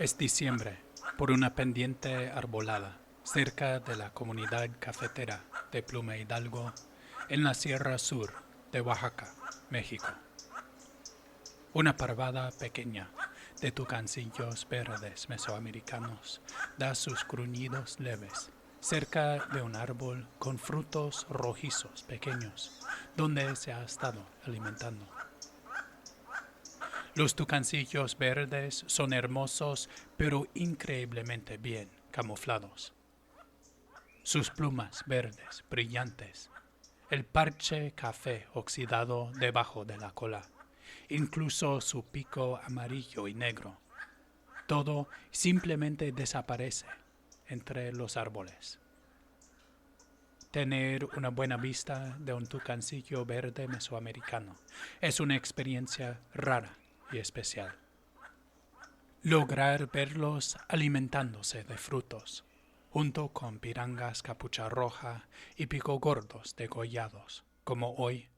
Es diciembre, por una pendiente arbolada, cerca de la comunidad cafetera de Pluma Hidalgo, en la Sierra Sur de Oaxaca, México. Una parvada pequeña de tucancillos verdes mesoamericanos da sus gruñidos leves cerca de un árbol con frutos rojizos pequeños, donde se ha estado alimentando. Los tucancillos verdes son hermosos, pero increíblemente bien camuflados. Sus plumas verdes brillantes, el parche café oxidado debajo de la cola, incluso su pico amarillo y negro, todo simplemente desaparece entre los árboles. Tener una buena vista de un tucancillo verde mesoamericano es una experiencia rara y especial. Lograr verlos alimentándose de frutos, junto con pirangas capucha roja y pico gordos degollados, como hoy,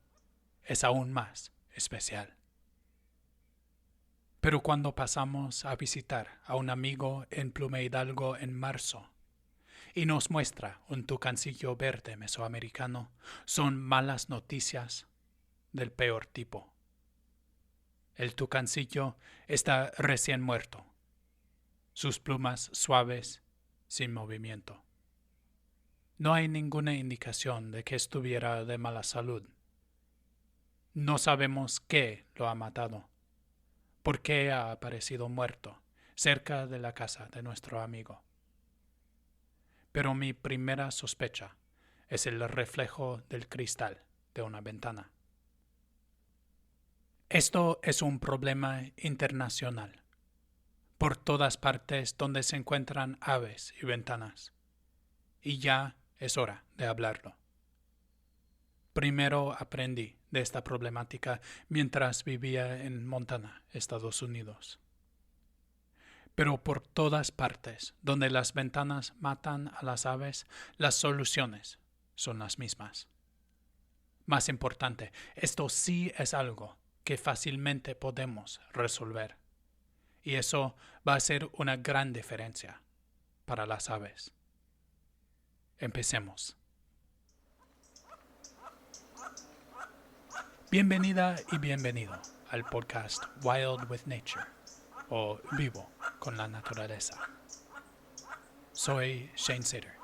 es aún más especial. Pero cuando pasamos a visitar a un amigo en Pluma Hidalgo en marzo y nos muestra un tucancillo verde mesoamericano, son malas noticias del peor tipo. El tucancillo está recién muerto, sus plumas suaves, sin movimiento. No hay ninguna indicación de que estuviera de mala salud. No sabemos qué lo ha matado, por qué ha aparecido muerto cerca de la casa de nuestro amigo. Pero mi primera sospecha es el reflejo del cristal de una ventana. Esto es un problema internacional, por todas partes donde se encuentran aves y ventanas, y ya es hora de hablarlo. Primero aprendí de esta problemática mientras vivía en Montana, Estados Unidos. Pero por todas partes donde las ventanas matan a las aves, las soluciones son las mismas. Más importante, esto sí es algo que fácilmente podemos resolver. Y eso va a ser una gran diferencia para las aves. Empecemos. Bienvenida y bienvenido al podcast Wild with Nature, o Vivo con la Naturaleza. Soy Shane Sater.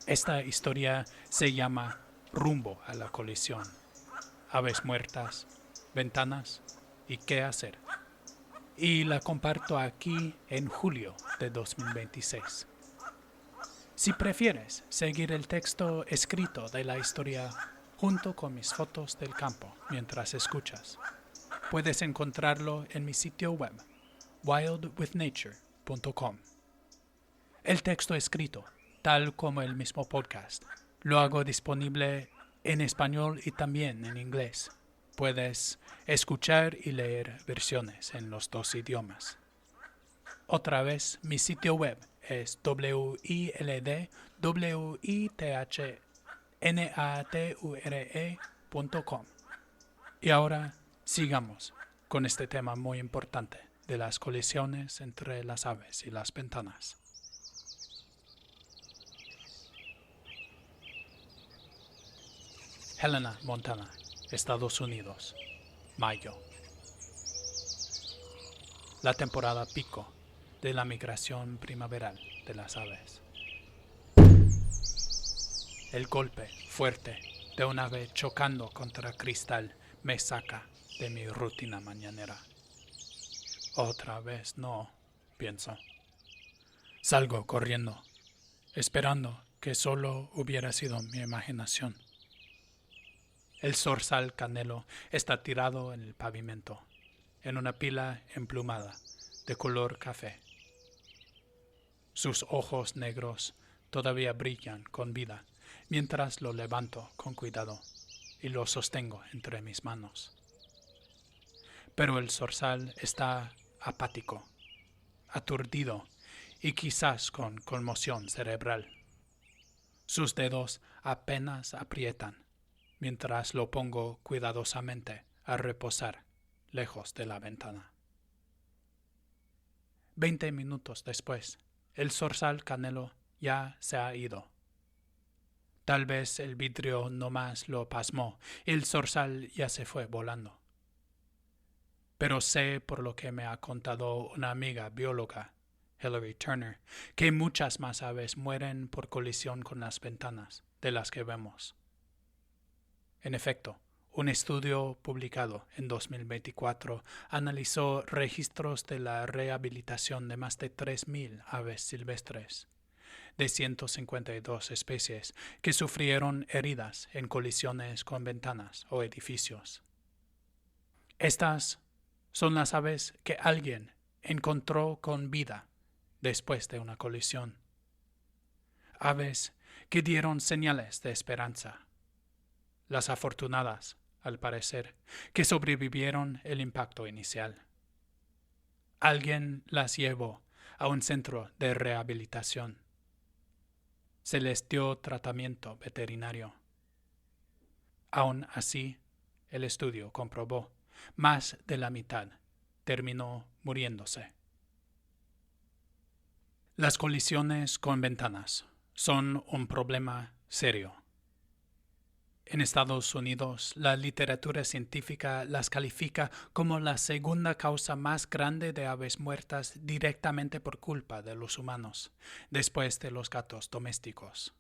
Esta historia se llama Rumbo a la colisión, aves muertas, ventanas y qué hacer. Y la comparto aquí en julio de 2026. Si prefieres seguir el texto escrito de la historia junto con mis fotos del campo mientras escuchas, puedes encontrarlo en mi sitio web, wildwithnature.com. El texto escrito, tal como el mismo podcast, lo hago disponible en español y también en inglés. Puedes escuchar y leer versiones en los dos idiomas. Otra vez, mi sitio web es wildwithnature.com. Y ahora sigamos con este tema muy importante de las colisiones entre las aves y las ventanas. Helena, Montana, Estados Unidos, mayo. La temporada pico de la migración primaveral de las aves. El golpe fuerte de un ave chocando contra cristal me saca de mi rutina mañanera. Otra vez no, pienso. Salgo corriendo, esperando que solo hubiera sido mi imaginación. El zorzal canelo está tirado en el pavimento, en una pila emplumada de color café. Sus ojos negros todavía brillan con vida mientras lo levanto con cuidado y lo sostengo entre mis manos. Pero el zorzal está apático, aturdido y quizás con conmoción cerebral. Sus dedos apenas aprietan mientras lo pongo cuidadosamente a reposar lejos de la ventana. 20 minutos después, el zorzal canelo ya se ha ido. Tal vez el vidrio no más lo pasmó y el zorzal ya se fue volando. Pero sé por lo que me ha contado una amiga bióloga, Hilary Turner, que muchas más aves mueren por colisión con las ventanas de las que vemos. En efecto, un estudio publicado en 2024 analizó registros de la rehabilitación de más de 3,000 aves silvestres de 152 especies que sufrieron heridas en colisiones con ventanas o edificios. Estas son las aves que alguien encontró con vida después de una colisión. Aves que dieron señales de esperanza. Las afortunadas, al parecer, que sobrevivieron el impacto inicial. Alguien las llevó a un centro de rehabilitación. Se les dio tratamiento veterinario. Aún así, el estudio comprobó, más de la mitad terminó muriéndose. Las colisiones con ventanas son un problema serio. En Estados Unidos, la literatura científica las califica como la segunda causa más grande de aves muertas directamente por culpa de los humanos, después de los gatos domésticos.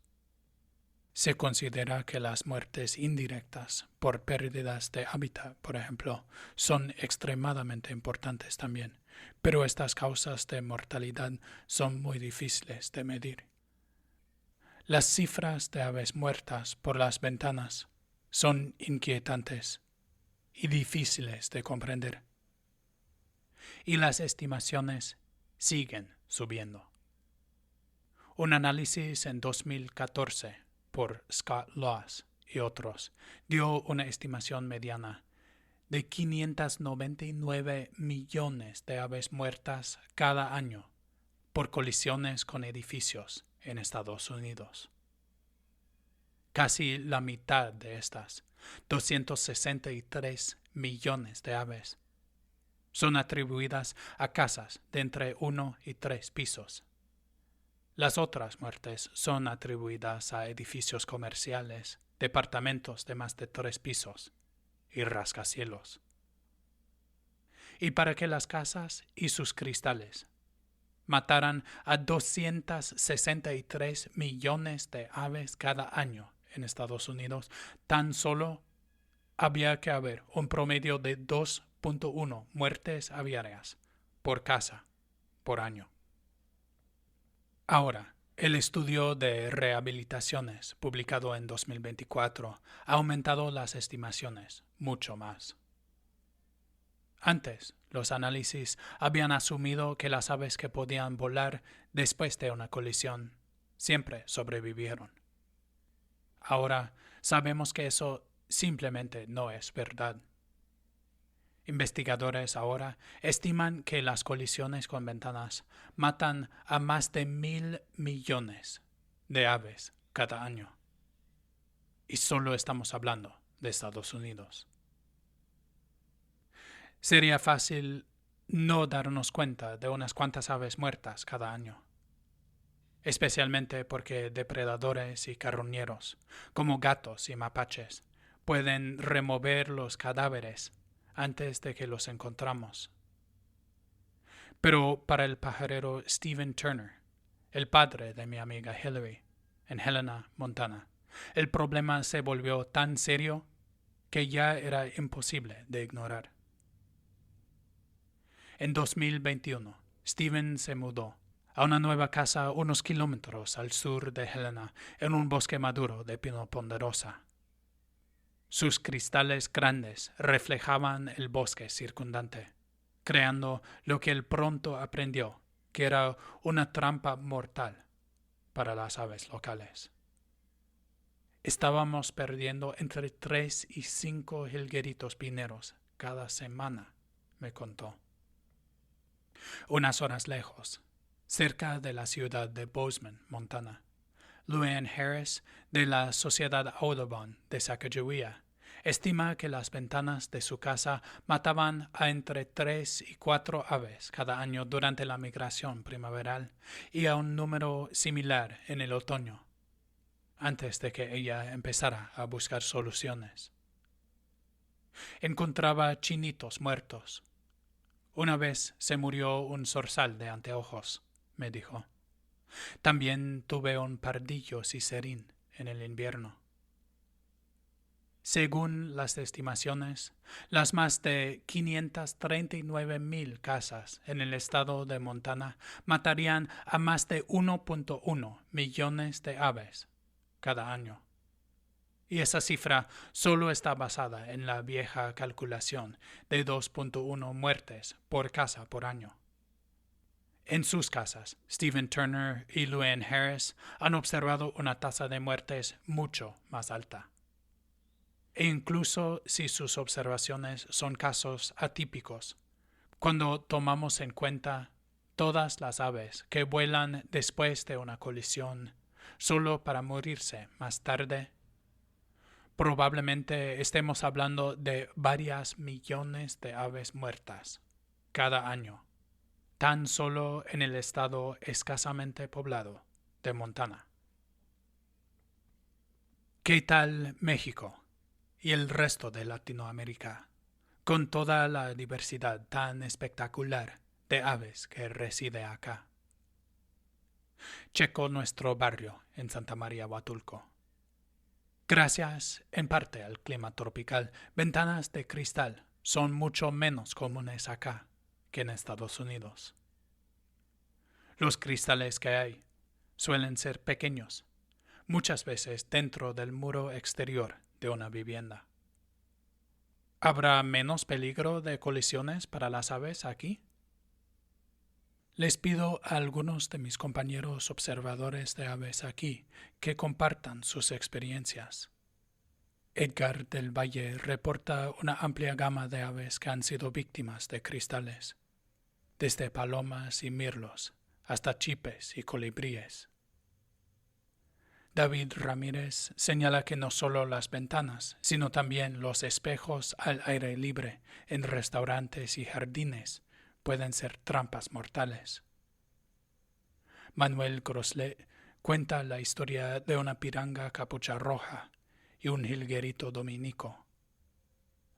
Se considera que las muertes indirectas por pérdidas de hábitat, por ejemplo, son extremadamente importantes también, pero estas causas de mortalidad son muy difíciles de medir. Las cifras de aves muertas por las ventanas son inquietantes y difíciles de comprender. Y las estimaciones siguen subiendo. Un análisis en 2014 por Scott Laws y otros dio una estimación mediana de 599 millones de aves muertas cada año por colisiones con edificios en Estados Unidos. Casi la mitad de estas, 263 millones de aves, son atribuidas a casas de entre 1 y 3 pisos. Las otras muertes son atribuidas a edificios comerciales, departamentos de más de 3 pisos y rascacielos. Y para que las casas y sus cristales mataran a 263 millones de aves cada año en Estados Unidos, tan solo había que haber un promedio de 2.1 muertes aviarias por casa por año. Ahora, el estudio de rehabilitaciones publicado en 2024 ha aumentado las estimaciones mucho más. Antes, los análisis habían asumido que las aves que podían volar después de una colisión siempre sobrevivieron. Ahora sabemos que eso simplemente no es verdad. Investigadores ahora estiman que las colisiones con ventanas matan a más de 1,000 millones de aves cada año. Y solo estamos hablando de Estados Unidos. Sería fácil no darnos cuenta de unas cuantas aves muertas cada año, especialmente porque depredadores y carroñeros, como gatos y mapaches, pueden remover los cadáveres antes de que los encontramos. Pero para el pajarero Stephen Turner, el padre de mi amiga Hilary, en Helena, Montana, el problema se volvió tan serio que ya era imposible de ignorar. En 2021, Stephen se mudó a una nueva casa unos kilómetros al sur de Helena, en un bosque maduro de pino ponderosa. Sus cristales grandes reflejaban el bosque circundante, creando lo que él pronto aprendió que era una trampa mortal para las aves locales. Estábamos perdiendo entre 3 y 5 jilgueritos pineros cada semana, me contó. Unas horas lejos, cerca de la ciudad de Bozeman, Montana, Luann Harris, de la Sociedad Audubon de Sacagawea, Estima que las ventanas de su casa mataban a entre 3 y 4 aves cada año durante la migración primaveral y a un número similar en el otoño, antes de que ella empezara a buscar soluciones. Encontraba chinitos muertos. Una vez se murió un zorzal de anteojos, me dijo. También tuve un pardillo cicerín en el invierno. Según las estimaciones, las más de 539,000 casas en el estado de Montana matarían a más de 1.1 millones de aves cada año. Y esa cifra solo está basada en la vieja calculación de 2.1 muertes por casa por año. En sus casas, Stephen Turner y Luann Harris han observado una tasa de muertes mucho más alta. E incluso si sus observaciones son casos atípicos, cuando tomamos en cuenta todas las aves que vuelan después de una colisión solo para morirse más tarde, probablemente estemos hablando de varias millones de aves muertas cada año, tan solo en el estado escasamente poblado de Montana. ¿Qué tal México y el resto de Latinoamérica, con toda la diversidad tan espectacular de aves que reside acá? Checo nuestro barrio en Santa María Huatulco. Gracias, en parte, al clima tropical, ventanas de cristal son mucho menos comunes acá que en Estados Unidos. Los cristales que hay suelen ser pequeños, muchas veces dentro del muro exterior de una vivienda. ¿Habrá menos peligro de colisiones para las aves aquí? Les pido a algunos de mis compañeros observadores de aves aquí que compartan sus experiencias. Edgar del Valle reporta una amplia gama de aves que han sido víctimas de cristales, desde palomas y mirlos hasta chipes y colibríes. David Ramírez señala que no solo las ventanas, sino también los espejos al aire libre en restaurantes y jardines pueden ser trampas mortales. Manuel Groslet cuenta la historia de una piranga capucha roja y un jilguerito dominico.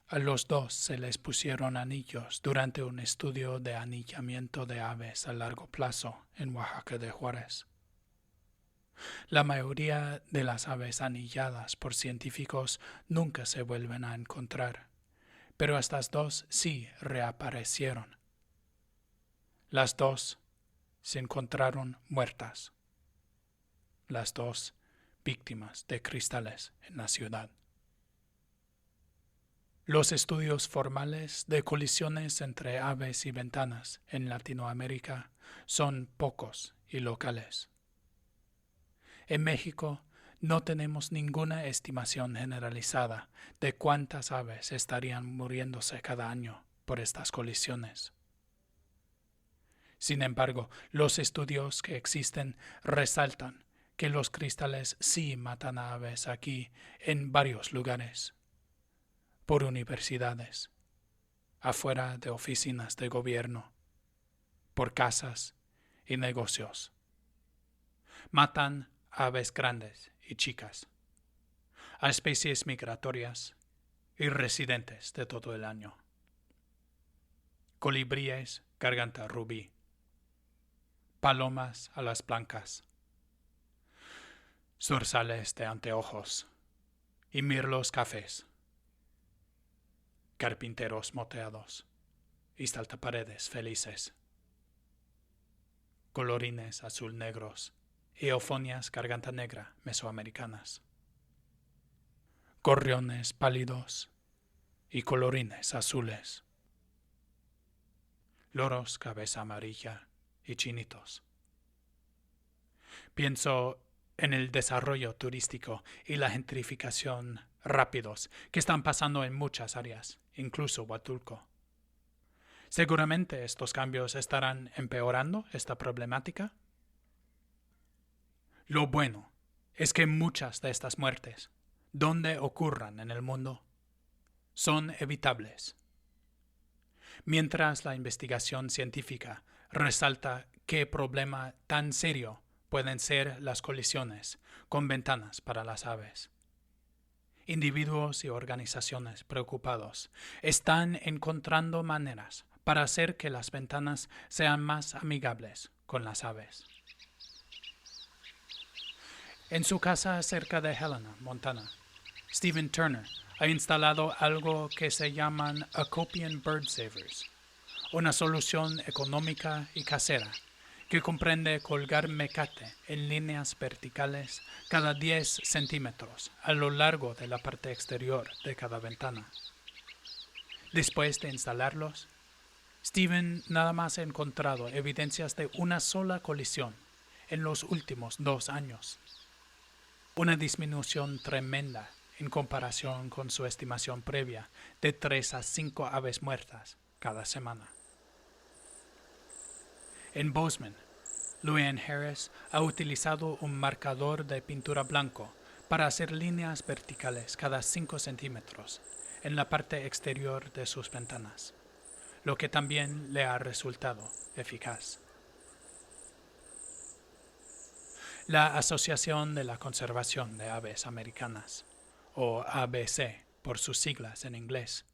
A los dos se les pusieron anillos durante un estudio de anillamiento de aves a largo plazo en Oaxaca de Juárez. La mayoría de las aves anilladas por científicos nunca se vuelven a encontrar, pero estas dos sí reaparecieron. Las dos se encontraron muertas. Las dos víctimas de cristales en la ciudad. Los estudios formales de colisiones entre aves y ventanas en Latinoamérica son pocos y locales. En México no tenemos ninguna estimación generalizada de cuántas aves estarían muriéndose cada año por estas colisiones. Sin embargo, los estudios que existen resaltan que los cristales sí matan a aves aquí en varios lugares, por universidades, afuera de oficinas de gobierno, por casas y negocios. Matan a aves grandes y chicas, a especies migratorias y residentes de todo el año. Colibríes garganta rubí, palomas alas blancas, zorzales de anteojos y mirlos cafés, carpinteros moteados y saltaparedes felices, colorines azul negros y eufonias garganta negra mesoamericanas, gorriones pálidos y colorines azules, loros cabeza amarilla y chinitos. Pienso en el desarrollo turístico y la gentrificación rápidos que están pasando en muchas áreas, incluso Huatulco. Seguramente estos cambios estarán empeorando esta problemática. Lo bueno es que muchas de estas muertes, donde ocurran en el mundo, son evitables. Mientras la investigación científica resalta qué problema tan serio pueden ser las colisiones con ventanas para las aves. Individuos y organizaciones preocupados están encontrando maneras para hacer que las ventanas sean más amigables con las aves. En su casa cerca de Helena, Montana, Stephen Turner ha instalado algo que se llaman Acopian Bird Savers, una solución económica y casera que comprende colgar mecate en líneas verticales cada 10 centímetros a lo largo de la parte exterior de cada ventana. Después de instalarlos, Stephen nada más ha encontrado evidencias de una sola colisión en los últimos 2 años. Una disminución tremenda en comparación con su estimación previa de 3 a 5 aves muertas cada semana. En Bozeman, Luann Harris ha utilizado un marcador de pintura blanco para hacer líneas verticales cada 5 centímetros en la parte exterior de sus ventanas, lo que también le ha resultado eficaz. La Asociación de la Conservación de Aves Americanas, o ABC por sus siglas en inglés,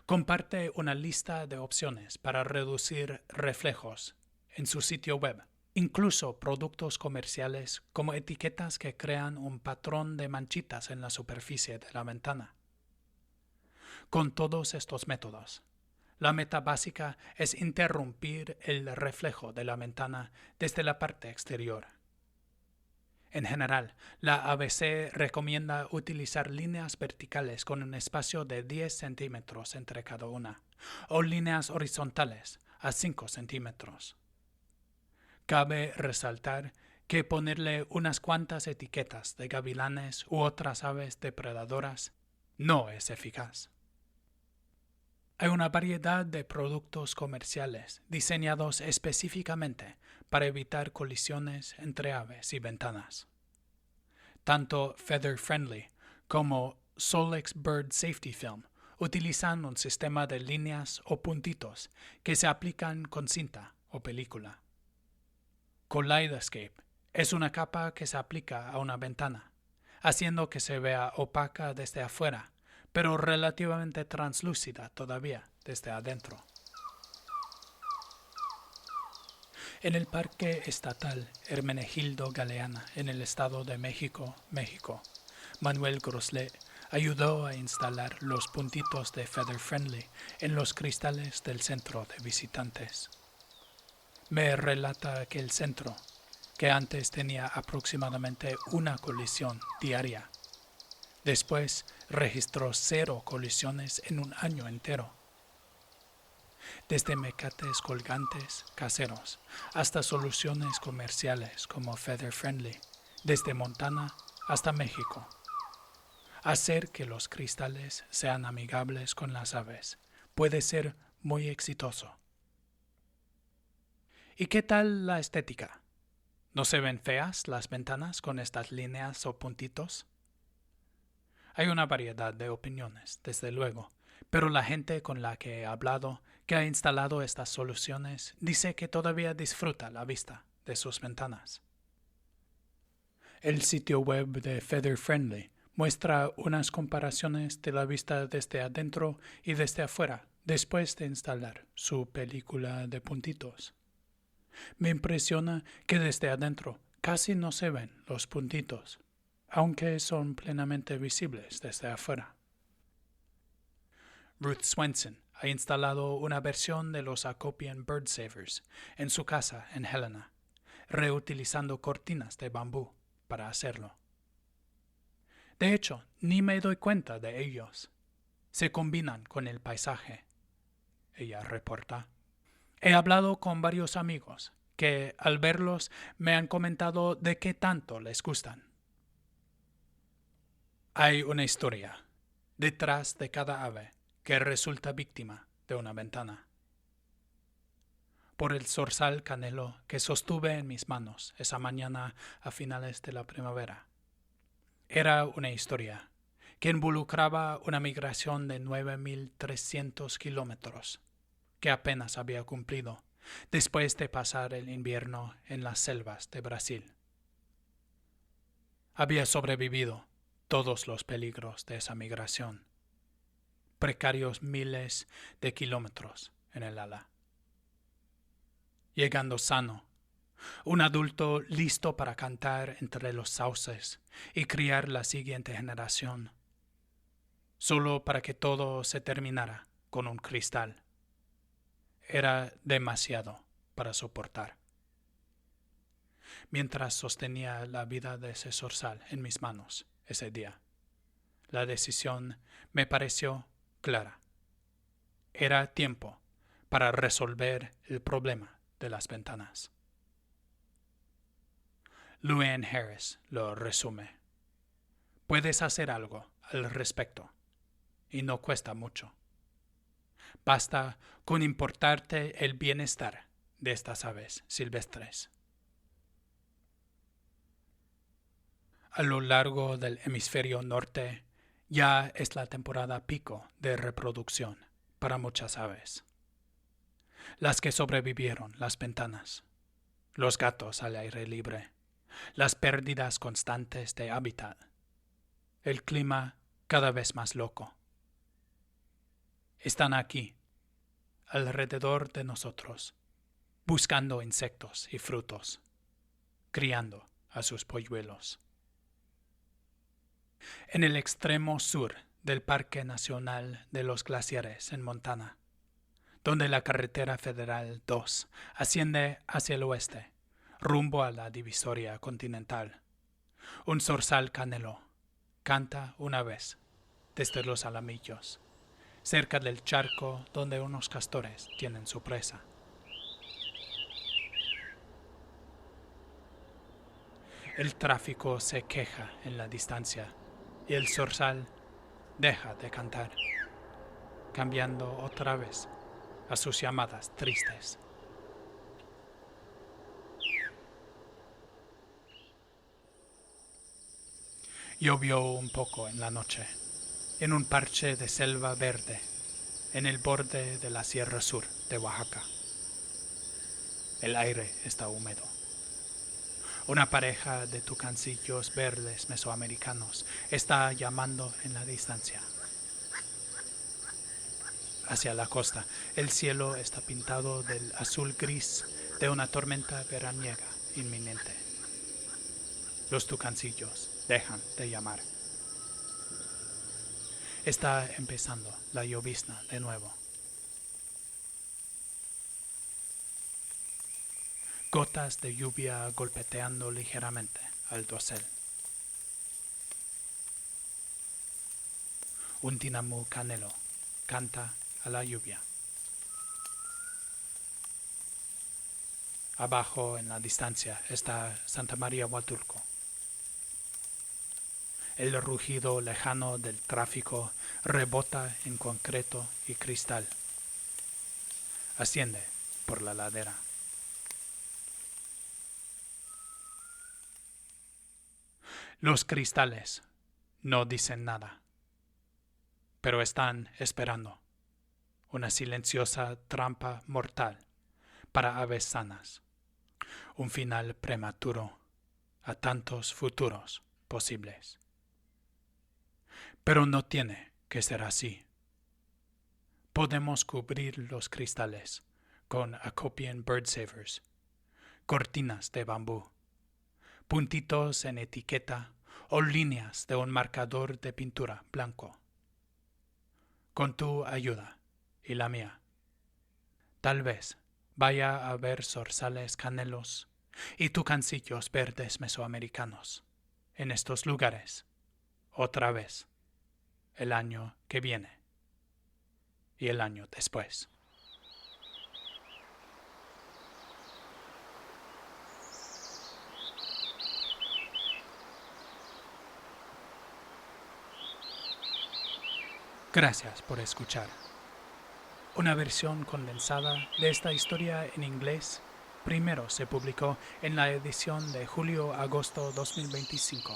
comparte una lista de opciones para reducir reflejos en su sitio web, incluso productos comerciales como etiquetas que crean un patrón de manchitas en la superficie de la ventana. Con todos estos métodos, la meta básica es interrumpir el reflejo de la ventana desde la parte exterior. En general, la ABC recomienda utilizar líneas verticales con un espacio de 10 centímetros entre cada una, o líneas horizontales a 5 centímetros. Cabe resaltar que ponerle unas cuantas etiquetas de gavilanes u otras aves depredadoras no es eficaz. Hay una variedad de productos comerciales diseñados específicamente para evitar colisiones entre aves y ventanas. Tanto Feather Friendly como Solex Bird Safety Film utilizan un sistema de líneas o puntitos que se aplican con cinta o película. Kaleidoscape es una capa que se aplica a una ventana, haciendo que se vea opaca desde afuera, pero relativamente translúcida todavía desde adentro. En el Parque Estatal Hermenegildo Galeana, en el Estado de México, Manuel Groslet ayudó a instalar los puntitos de Feather Friendly en los cristales del centro de visitantes. Me relata que el centro, que antes tenía aproximadamente una colisión diaria, después registró 0 colisiones en un año entero. Desde mecates colgantes caseros hasta soluciones comerciales como Feather Friendly, desde Montana hasta México. Hacer que los cristales sean amigables con las aves puede ser muy exitoso. ¿Y qué tal la estética? ¿No se ven feas las ventanas con estas líneas o puntitos? Hay una variedad de opiniones, desde luego, pero la gente con la que he hablado que ha instalado estas soluciones dice que todavía disfruta la vista de sus ventanas. El sitio web de Feather Friendly muestra unas comparaciones de la vista desde adentro y desde afuera después de instalar su película de puntitos. Me impresiona que desde adentro casi no se ven los puntitos, aunque son plenamente visibles desde afuera. Ruth Swenson ha instalado una versión de los Acopian Bird Savers en su casa en Helena, reutilizando cortinas de bambú para hacerlo. De hecho, ni me doy cuenta de ellos. Se combinan con el paisaje, ella reporta. He hablado con varios amigos que, al verlos, me han comentado de qué tanto les gustan. Hay una historia detrás de cada ave que resulta víctima de una ventana. Por el zorzal canelo que sostuve en mis manos esa mañana a finales de la primavera. Era una historia que involucraba una migración de 9.300 kilómetros, que apenas había cumplido después de pasar el invierno en las selvas de Brasil. Había sobrevivido todos los peligros de esa migración, precarios miles de kilómetros en el ala. Llegando sano, un adulto listo para cantar entre los sauces y criar la siguiente generación, solo para que todo se terminara con un cristal. Era demasiado para soportar. Mientras sostenía la vida de ese zorzal en mis manos ese día, la decisión me pareció clara. Era tiempo para resolver el problema de las ventanas. Luann Harris lo resume. Puedes hacer algo al respecto, y no cuesta mucho. Basta con importarte el bienestar de estas aves silvestres. A lo largo del hemisferio norte ya es la temporada pico de reproducción para muchas aves. Las que sobrevivieron las ventanas, los gatos al aire libre, las pérdidas constantes de hábitat, el clima cada vez más loco. Están aquí, alrededor de nosotros, buscando insectos y frutos, criando a sus polluelos. En el extremo sur del Parque Nacional de los Glaciares en Montana, donde la carretera federal 2 asciende hacia el oeste, rumbo a la divisoria continental, un zorzal canelo canta una vez desde los alamillos, cerca del charco donde unos castores tienen su presa. El tráfico se queja en la distancia y el zorzal deja de cantar, cambiando otra vez a sus llamadas tristes. Llovió un poco en la noche, en un parche de selva verde, en el borde de la Sierra Sur de Oaxaca. El aire está húmedo. Una pareja de tucancillos verdes mesoamericanos está llamando en la distancia. Hacia la costa, el cielo está pintado del azul gris de una tormenta veraniega inminente. Los tucancillos dejan de llamar. Está empezando la llovizna de nuevo. Gotas de lluvia golpeteando ligeramente al dosel. Un tinamú canelo canta a la lluvia. Abajo en la distancia está Santa María Huatulco. El rugido lejano del tráfico rebota en concreto y cristal. Asciende por la ladera. Los cristales no dicen nada, pero están esperando una silenciosa trampa mortal para aves sanas, un final prematuro a tantos futuros posibles. Pero no tiene que ser así. Podemos cubrir los cristales con Acopian Bird Savers, cortinas de bambú, puntitos en etiqueta o líneas de un marcador de pintura blanco. Con tu ayuda y la mía, tal vez vaya a haber zorzales canelos y tucancillos verdes mesoamericanos en estos lugares otra vez el año que viene y el año después. Gracias por escuchar. Una versión condensada de esta historia en inglés primero se publicó en la edición de julio-agosto 2025.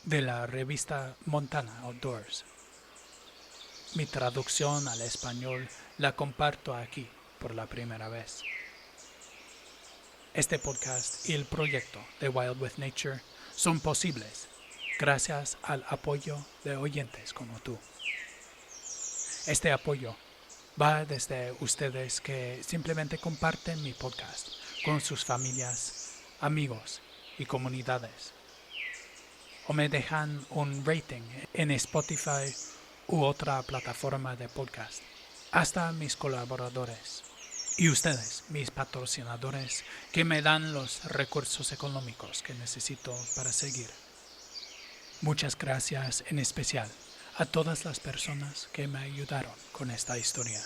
de la revista Montana Outdoors. Mi traducción al español la comparto aquí por la primera vez. Este podcast y el proyecto de Wild with Nature son posibles gracias al apoyo de oyentes como tú. Este apoyo va desde ustedes que simplemente comparten mi podcast con sus familias, amigos y comunidades, o me dejan un rating en Spotify u otra plataforma de podcast, hasta mis colaboradores y ustedes, mis patrocinadores, que me dan los recursos económicos que necesito para seguir. Muchas gracias en especial a todas las personas que me ayudaron con esta historia.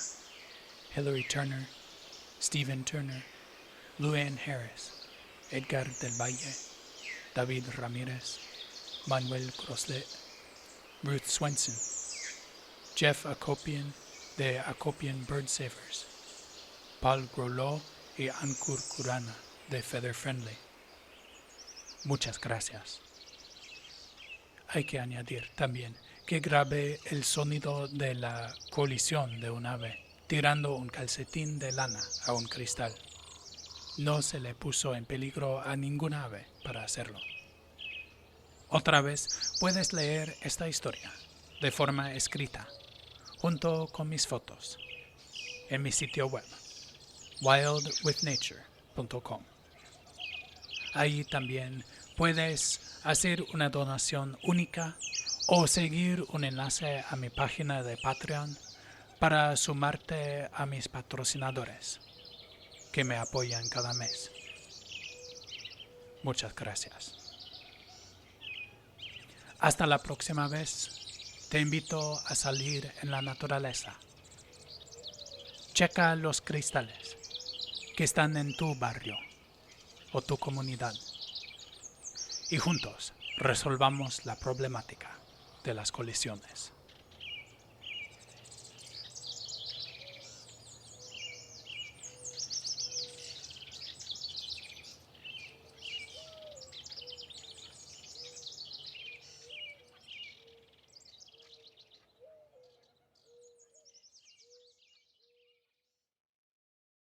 Hillary Turner, Stephen Turner, Luann Harris, Edgar del Valle, David Ramírez, Manuel Groslet, Ruth Swenson, Jeff Akopian de Akopian Bird Savers, Paul Grolot y Ankur Kurana de Feather Friendly. Muchas gracias. Hay que añadir también que grabé el sonido de la colisión de un ave tirando un calcetín de lana a un cristal. No se le puso en peligro a ningún ave para hacerlo. Otra vez puedes leer esta historia de forma escrita, junto con mis fotos, en mi sitio web, wildwithnature.com. Ahí también puedes hacer una donación única o seguir un enlace a mi página de Patreon para sumarte a mis patrocinadores que me apoyan cada mes. Muchas gracias. Hasta la próxima vez, te invito a salir en la naturaleza. Checa los cristales que están en tu barrio o tu comunidad y juntos resolvamos la problemática de las colisiones.